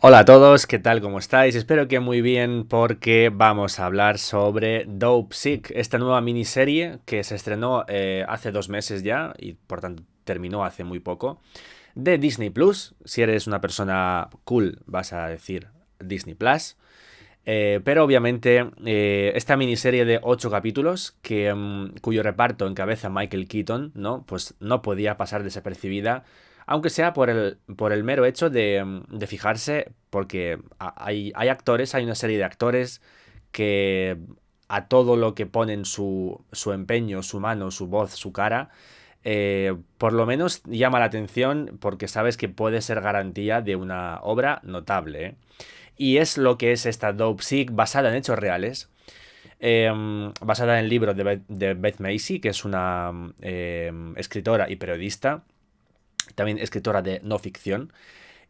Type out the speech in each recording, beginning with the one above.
Hola a todos, ¿qué tal? ¿Cómo estáis? Espero que muy bien porque vamos a hablar sobre Dope Sick, esta nueva miniserie que se estrenó hace 2 meses ya y por tanto terminó hace muy poco, de Disney Plus. Si eres una persona cool vas a decir Disney Plus. Pero obviamente esta miniserie de 8 capítulos cuyo reparto encabeza Michael Keaton, ¿no? Pues no podía pasar desapercibida, aunque sea por el mero hecho de fijarse, porque hay actores, hay una serie de actores que a todo lo que ponen su empeño, su mano, su voz, su cara, por lo menos llama la atención porque sabes que puede ser garantía de una obra notable, ¿eh? Y es lo que es esta Dope Sick, basada en hechos reales, basada en el libro de Beth Macy, que es una escritora y periodista, también escritora de no ficción.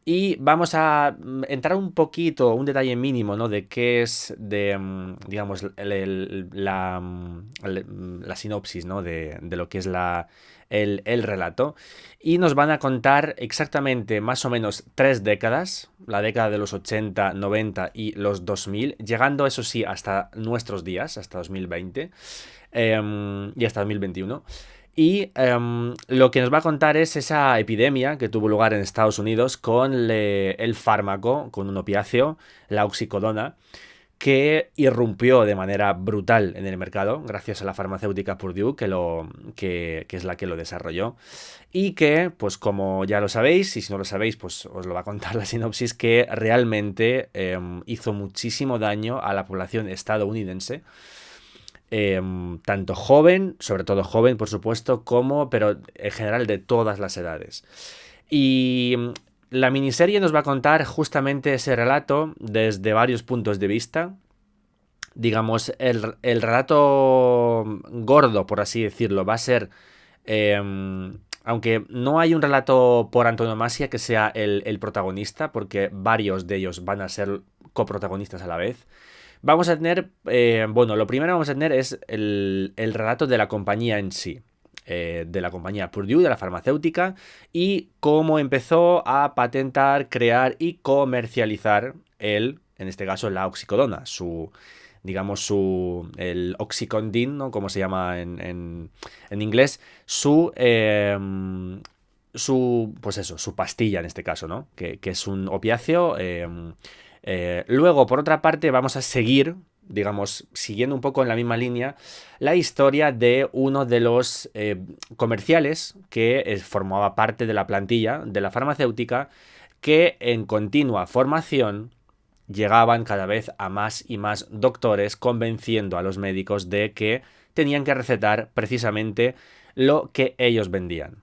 Y vamos a entrar un poquito, un detalle mínimo, ¿no? De qué es, digamos, la sinopsis, ¿no? De lo que es el relato. Y nos van a contar exactamente más o menos 3 décadas, la década de los 80, 90 y los 2000, llegando, eso sí, hasta nuestros días, hasta 2020 y hasta 2021. Y lo que nos va a contar es esa epidemia que tuvo lugar en Estados Unidos con el fármaco, con un opiáceo, la oxicodona, que irrumpió de manera brutal en el mercado gracias a la farmacéutica Purdue, que es la que lo desarrolló. Y que, pues como ya lo sabéis, y si no lo sabéis, pues os lo va a contar la sinopsis, que realmente hizo muchísimo daño a la población estadounidense, tanto joven, sobre todo joven, por supuesto, como, pero en general de todas las edades. Y la miniserie nos va a contar justamente ese relato desde varios puntos de vista. Digamos, el relato gordo, por así decirlo, va a ser, eh, aunque no hay un relato por antonomasia que sea el protagonista, porque varios de ellos van a ser coprotagonistas a la vez. Vamos a tener, bueno, lo primero que vamos a tener es el relato de la compañía en sí, de la compañía Purdue, de la farmacéutica, y cómo empezó a patentar, crear y comercializar en este caso, la oxicodona, digamos, el oxycodone, ¿no? Como se llama en inglés, pues eso, su pastilla en este caso, ¿no? Que es un opiáceo. Luego, por otra parte, vamos a seguir, digamos, siguiendo un poco en la misma línea, la historia de uno de los comerciales que formaba parte de la plantilla de la farmacéutica, que en continua formación llegaban cada vez a más y más doctores convenciendo a los médicos de que tenían que recetar precisamente lo que ellos vendían.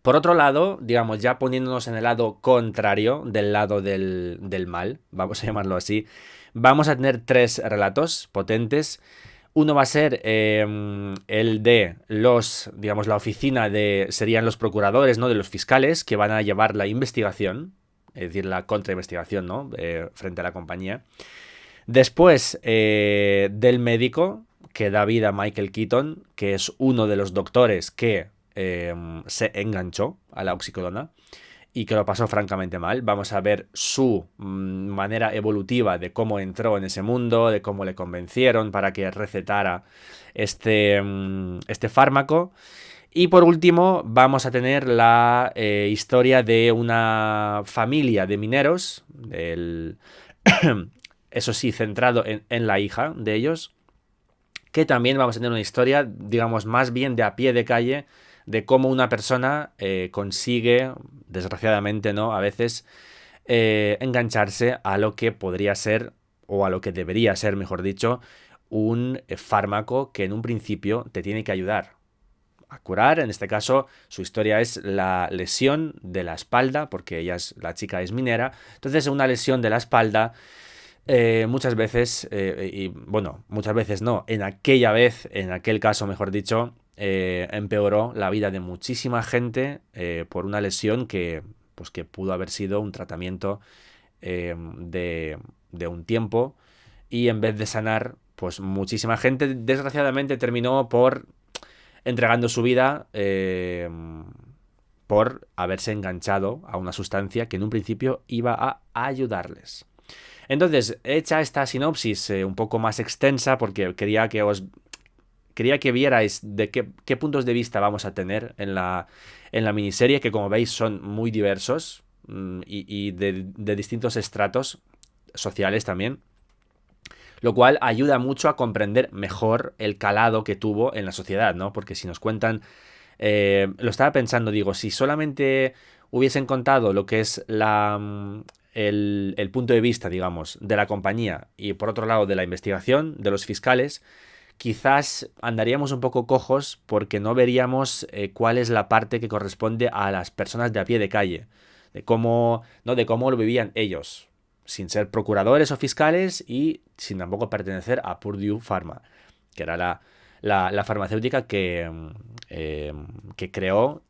Por otro lado, digamos, ya poniéndonos en el lado contrario, del lado del mal, vamos a llamarlo así, vamos a tener 3 relatos potentes. Uno va a ser el de digamos, la oficina serían los procuradores, ¿no? De los fiscales que van a llevar la investigación, es decir, la contrainvestigación, ¿no? Frente a la compañía. Después del médico que da vida a Michael Keaton, que es uno de los doctores que se enganchó a la oxicodona y que lo pasó francamente mal. Vamos a ver su manera evolutiva de cómo entró en ese mundo, de cómo le convencieron para que recetara este fármaco. Y por último, vamos a tener la historia de una familia de mineros, eso sí, centrado en la hija de ellos, que también vamos a tener una historia, digamos, más bien de a pie de calle, de cómo una persona consigue, desgraciadamente, ¿no? A veces engancharse a lo que podría ser, o a lo que debería ser, mejor dicho, un fármaco que en un principio te tiene que ayudar a curar. En este caso, su historia es la lesión de la espalda, porque la chica es minera. Entonces, una lesión de la espalda muchas veces, y bueno, muchas veces no, en aquella vez, en aquel caso, mejor dicho, empeoró la vida de muchísima gente por una lesión pues, que pudo haber sido un tratamiento de un tiempo, y en vez de sanar, pues muchísima gente desgraciadamente terminó por entregando su vida por haberse enganchado a una sustancia que en un principio iba a ayudarles. Entonces, hecha esta sinopsis un poco más extensa, porque quería que vierais de qué puntos de vista vamos a tener en la miniserie, que como veis son muy diversos y de distintos estratos sociales también, lo cual ayuda mucho a comprender mejor el calado que tuvo en la sociedad, ¿no? Porque si nos cuentan, lo estaba pensando, digo, si solamente hubiesen contado lo que es el punto de vista, digamos, de la compañía y por otro lado de la investigación, de los fiscales, quizás andaríamos un poco cojos porque no veríamos cuál es la parte que corresponde a las personas de a pie de calle, de cómo, ¿no? De cómo lo vivían ellos, sin ser procuradores o fiscales y sin tampoco pertenecer a Purdue Pharma, que era la farmacéutica que creó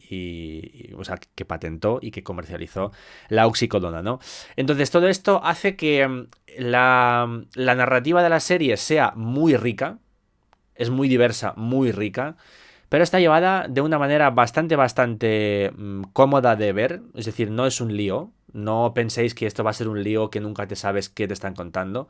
o sea, que patentó y que comercializó la oxicodona, ¿no? Entonces todo esto hace que la narrativa de la serie sea muy rica, es muy diversa, muy rica, pero está llevada de una manera bastante cómoda de ver, es decir, no es un lío, no penséis que esto va a ser un lío que nunca te sabes qué te están contando.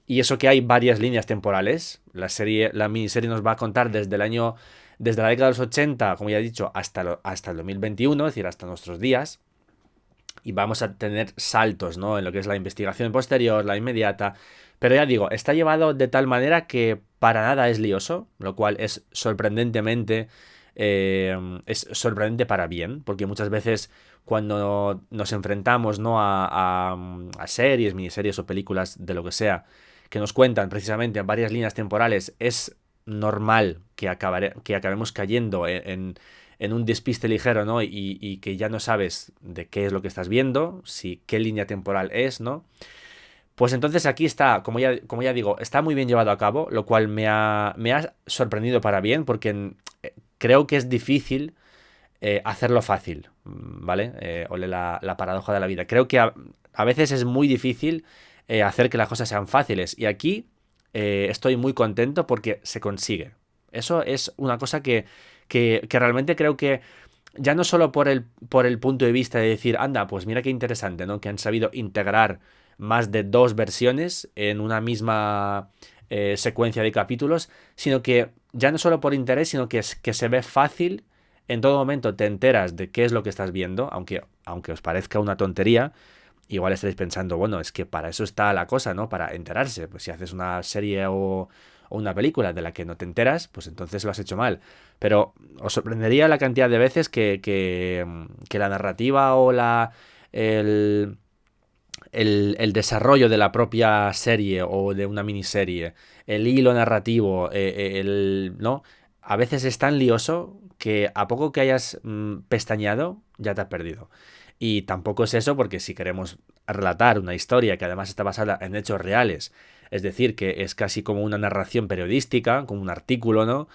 Y eso que hay varias líneas temporales, la miniserie nos va a contar desde la década de los 80, como ya he dicho, hasta el 2021, es decir, hasta nuestros días. Y vamos a tener saltos, ¿no? En lo que es la investigación posterior, la inmediata. Pero ya digo, está llevado de tal manera que para nada es lioso, lo cual es es sorprendente para bien, porque muchas veces cuando nos enfrentamos, ¿no? a series, miniseries o películas de lo que sea, que nos cuentan precisamente en varias líneas temporales, es normal que acabemos cayendo en un despiste ligero, ¿no? Y que ya no sabes de qué es lo que estás viendo, si qué línea temporal es, ¿no? Pues entonces aquí está, como ya digo, está muy bien llevado a cabo, lo cual me ha sorprendido para bien, porque creo que es difícil hacerlo fácil, ¿vale? Ole la paradoja de la vida. Creo que a veces es muy difícil hacer que las cosas sean fáciles. Y aquí estoy muy contento porque se consigue. Eso es una cosa que realmente creo que ya no solo por el punto de vista de decir, anda, pues mira qué interesante, ¿no? Que han sabido integrar más de dos versiones en una misma secuencia de capítulos, sino que ya no solo por interés, sino que se ve fácil, en todo momento te enteras de qué es lo que estás viendo, aunque os parezca una tontería, igual estaréis pensando, bueno, es que para eso está la cosa, ¿no? Para enterarse. Pues si haces una serie o una película de la que no te enteras, pues entonces lo has hecho mal. Pero os sorprendería la cantidad de veces que la narrativa o el, el desarrollo de la propia serie o de una miniserie, el hilo narrativo, ¿no? A veces es tan lioso que a poco que hayas pestañeado, ya te has perdido. Y tampoco es eso porque si queremos relatar una historia que además está basada en hechos reales, es decir, que es casi como una narración periodística, como un artículo, ¿no?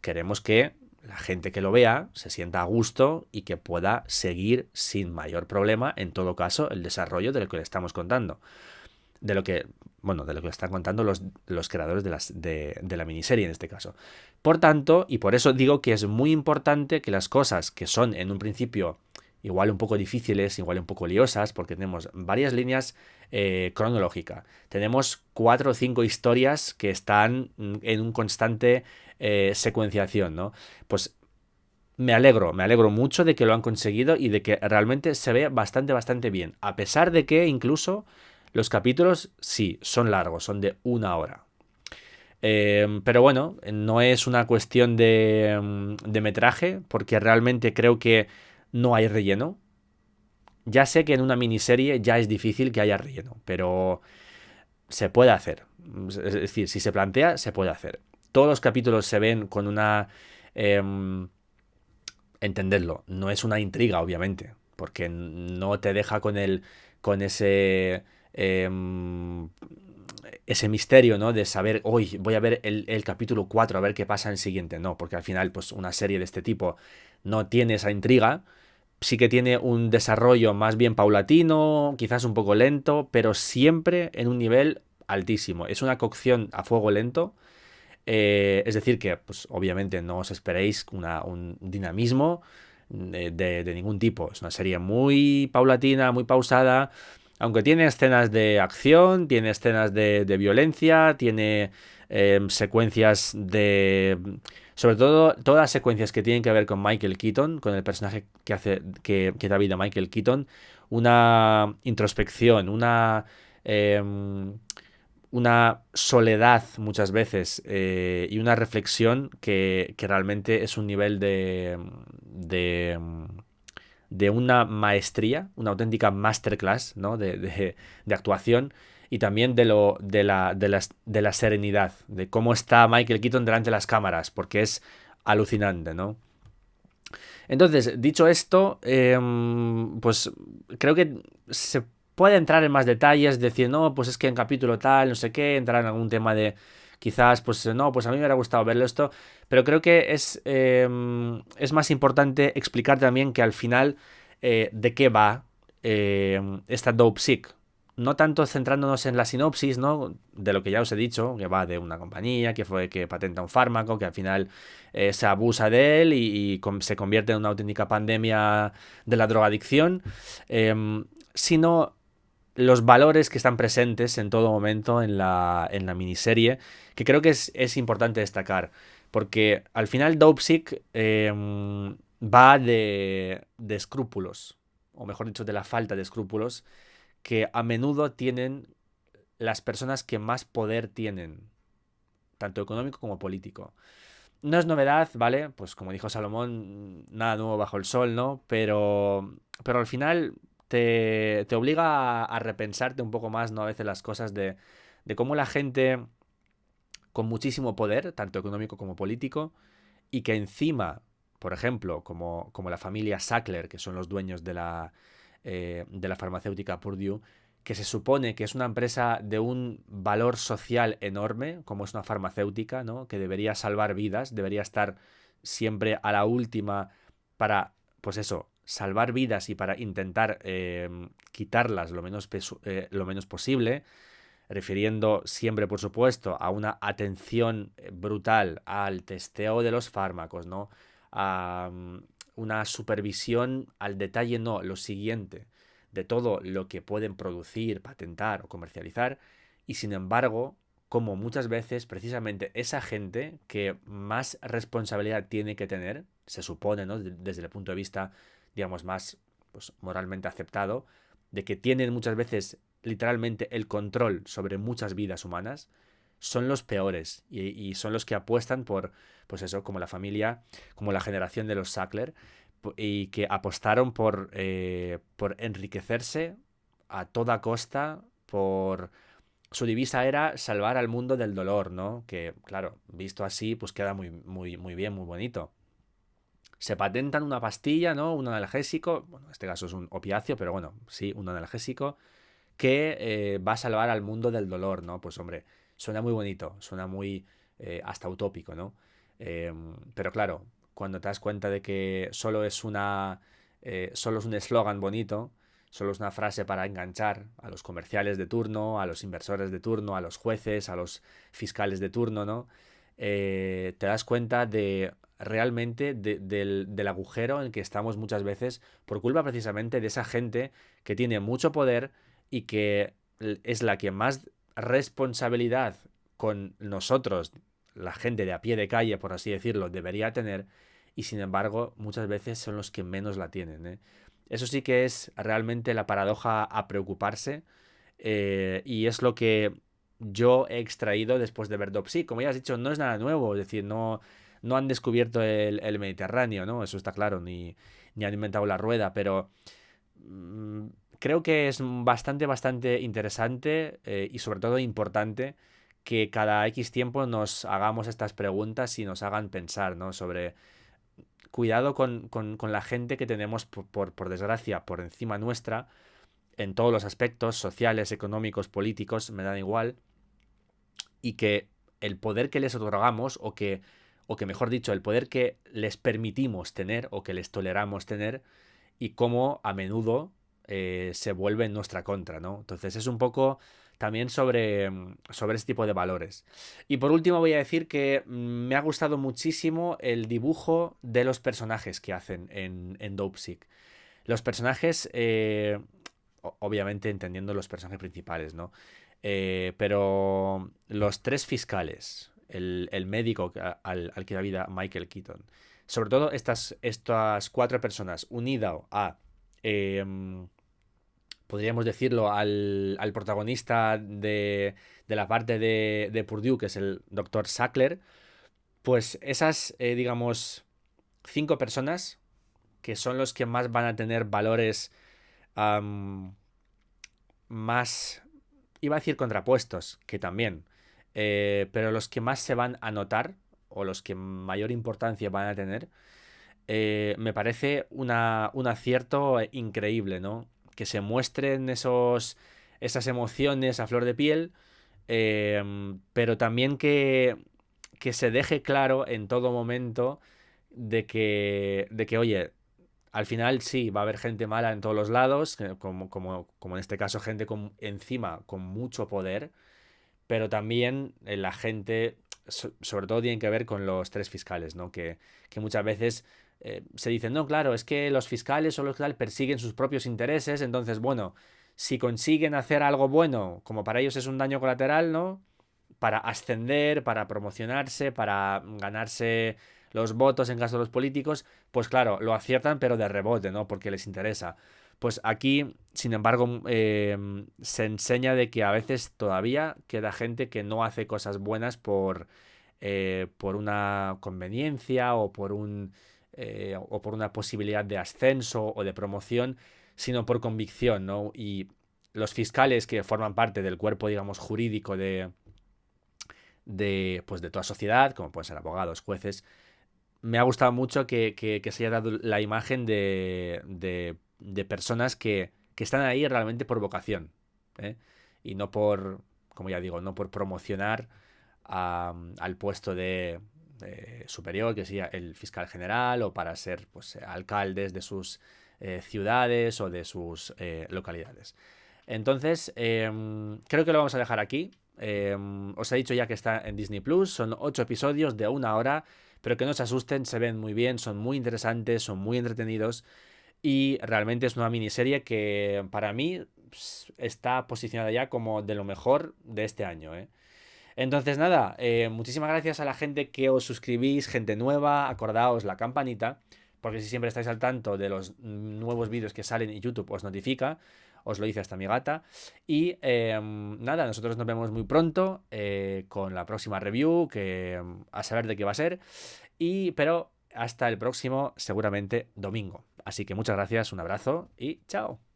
Queremos que la gente que lo vea se sienta a gusto y que pueda seguir sin mayor problema, en todo caso, el desarrollo de lo que le estamos contando. De lo que, bueno, de lo que están contando los creadores de la miniserie en este caso. Por tanto, y por eso digo que es muy importante que las cosas que son en un principio igual un poco difíciles, igual un poco liosas, porque tenemos varias líneas cronológicas. Tenemos 4 o 5 historias que están en un constante secuenciación, ¿no? Pues me alegro mucho de que lo han conseguido y de que realmente se ve bastante bien. A pesar de que incluso los capítulos, sí, son largos, son de 1 hora. Pero bueno, no es una cuestión de metraje, porque realmente creo que no hay relleno. Ya sé que en una miniserie ya es difícil que haya relleno, pero se puede hacer. Es decir, si se plantea, se puede hacer. Todos los capítulos se ven con una... Entendedlo, no es una intriga, obviamente, porque no te deja con ese misterio, ¿no? De saber, hoy voy a ver el capítulo 4 a ver qué pasa en el siguiente. No, porque al final, pues una serie de este tipo no tiene esa intriga. Sí que tiene un desarrollo más bien paulatino, quizás un poco lento, pero siempre en un nivel altísimo. Es una cocción a fuego lento. Es decir que, pues obviamente no os esperéis un dinamismo, de ningún tipo. Es una serie muy paulatina, muy pausada, aunque tiene escenas de acción, tiene escenas de violencia, tiene secuencias de... Sobre todo, todas las secuencias que tienen que ver con Michael Keaton, con el personaje que da vida a Michael Keaton, una introspección, em, una soledad muchas veces y una reflexión que realmente es un nivel de, de una maestría, una auténtica masterclass, ¿no? De actuación y también de la serenidad, de cómo está Michael Keaton delante de las cámaras, porque es alucinante, ¿no? Entonces, dicho esto, pues creo que se puede entrar en más detalles, decir, no, pues es que en capítulo tal, no sé qué, entrar en algún tema de quizás, pues no, pues a mí me hubiera gustado verlo esto, pero creo que es más importante explicar también que al final de qué va esta Dope Sick. No tanto centrándonos en la sinopsis, ¿no? De lo que ya os he dicho, que va de una compañía que patenta un fármaco, que al final se abusa de él y se convierte en una auténtica pandemia de la drogadicción, sino los valores que están presentes en todo momento en la miniserie, que creo que es importante destacar, porque al final Dopesick va de escrúpulos, o mejor dicho, de la falta de escrúpulos, que a menudo tienen las personas que más poder tienen, tanto económico como político. No es novedad, ¿vale? Pues como dijo Salomón, nada nuevo bajo el sol, ¿no? Pero al final te obliga a repensarte un poco más, ¿no? A veces las cosas de cómo la gente con muchísimo poder, tanto económico como político, y que encima, por ejemplo, como la familia Sackler, que son los dueños de la farmacéutica Purdue, que se supone que es una empresa de un valor social enorme, como es una farmacéutica, ¿no? Que debería salvar vidas, debería estar siempre a la última para, pues eso, salvar vidas y para intentar quitarlas lo menos posible, refiriendo siempre, por supuesto, a una atención brutal al testeo de los fármacos, ¿no? A una supervisión al detalle, no, lo siguiente, de todo lo que pueden producir, patentar o comercializar, y sin embargo, como muchas veces, precisamente esa gente que más responsabilidad tiene que tener, se supone, ¿no? Desde el punto de vista, digamos, más pues, moralmente aceptado, de que tienen muchas veces literalmente el control sobre muchas vidas humanas, son los peores y son los que apuestan por, pues eso, como la familia, como la generación de los Sackler, y que apostaron por enriquecerse a toda costa, por... Su divisa era salvar al mundo del dolor, ¿no? Que, claro, visto así, pues queda muy, muy, muy bien, muy bonito. Se patentan una pastilla, ¿no? Un analgésico, bueno, en este caso es un opiáceo, pero bueno, sí, un analgésico, que va a salvar al mundo del dolor, ¿no? Pues hombre, suena muy bonito, suena muy hasta utópico, ¿no? Pero claro, cuando te das cuenta de que solo es un eslogan bonito, solo es una frase para enganchar a los comerciales de turno, a los inversores de turno, a los jueces, a los fiscales de turno, ¿no? Te das cuenta de realmente del agujero en el que estamos muchas veces por culpa precisamente de esa gente que tiene mucho poder y que es la que más responsabilidad con nosotros, la gente de a pie de calle, por así decirlo, debería tener, y sin embargo muchas veces son los que menos la tienen, ¿eh? Eso sí que es realmente la paradoja a preocuparse, y es lo que yo he extraído después de ver Dopsy. Como ya has dicho, no es nada nuevo, es decir, no han descubierto el Mediterráneo, ¿no? Eso está claro, ni han inventado la rueda, pero mm, creo que es bastante interesante y sobre todo importante que cada X tiempo nos hagamos estas preguntas y nos hagan pensar, ¿no? Sobre cuidado con la gente que tenemos por desgracia por encima nuestra en todos los aspectos sociales, económicos, políticos, me dan igual, y que el poder que les otorgamos o que mejor dicho, el poder que les permitimos tener o que les toleramos tener y cómo a menudo se vuelve en nuestra contra, ¿no? Entonces es un poco también sobre ese tipo de valores. Y por último voy a decir que me ha gustado muchísimo el dibujo de los personajes que hacen en Dopesick. Los personajes, obviamente entendiendo los personajes principales, ¿no? Pero los tres fiscales, el médico al que da vida Michael Keaton, sobre todo estas cuatro personas unidas a, podríamos decirlo, al protagonista de la parte de Purdue, que es el doctor Sackler, pues esas, digamos, cinco personas que son los que más van a tener valores am, más, iba a decir contrapuestos, que también, pero los que más se van a notar o los que mayor importancia van a tener, me parece un acierto increíble, ¿no? Que se muestren esas emociones a flor de piel, pero también que se deje claro en todo momento de que, oye, al final sí, va a haber gente mala en todos los lados, como en este caso gente encima con mucho poder, pero también la gente, sobre todo tiene que ver con los tres fiscales, ¿no? Que muchas veces se dicen, no, claro, es que los fiscales o los que tal persiguen sus propios intereses, entonces, bueno, si consiguen hacer algo bueno, como para ellos es un daño colateral, ¿no? Para ascender, para promocionarse, para ganarse los votos en caso de los políticos, pues claro, lo aciertan pero de rebote, ¿no? Porque les interesa. Pues aquí, sin embargo, se enseña de que a veces todavía queda gente que no hace cosas buenas por una conveniencia o por una posibilidad de ascenso o de promoción, sino por convicción, ¿no? Y los fiscales que forman parte del cuerpo, digamos, jurídico pues de toda sociedad, como pueden ser abogados, jueces, me ha gustado mucho que se haya dado la imagen de personas que están ahí realmente por vocación, ¿eh? Y no por, como ya digo, no por promocionar al puesto de superior, que sería el fiscal general, o para ser pues, alcaldes de sus ciudades o de sus localidades. Entonces, creo que lo vamos a dejar aquí. Os he dicho ya que está en Disney Plus, son 8 episodios de 1 hora, pero que no se asusten, se ven muy bien, son muy interesantes, son muy entretenidos y realmente es una miniserie que para mí está posicionada ya como de lo mejor de este año, ¿eh? Entonces nada, muchísimas gracias a la gente que os suscribís, gente nueva, acordaos la campanita, porque si siempre estáis al tanto de los nuevos vídeos que salen y YouTube os notifica, os lo dice hasta mi gata. Y nada, nosotros nos vemos muy pronto con la próxima review, que a saber de qué va a ser, pero hasta el próximo, seguramente domingo. Así que muchas gracias, un abrazo y chao.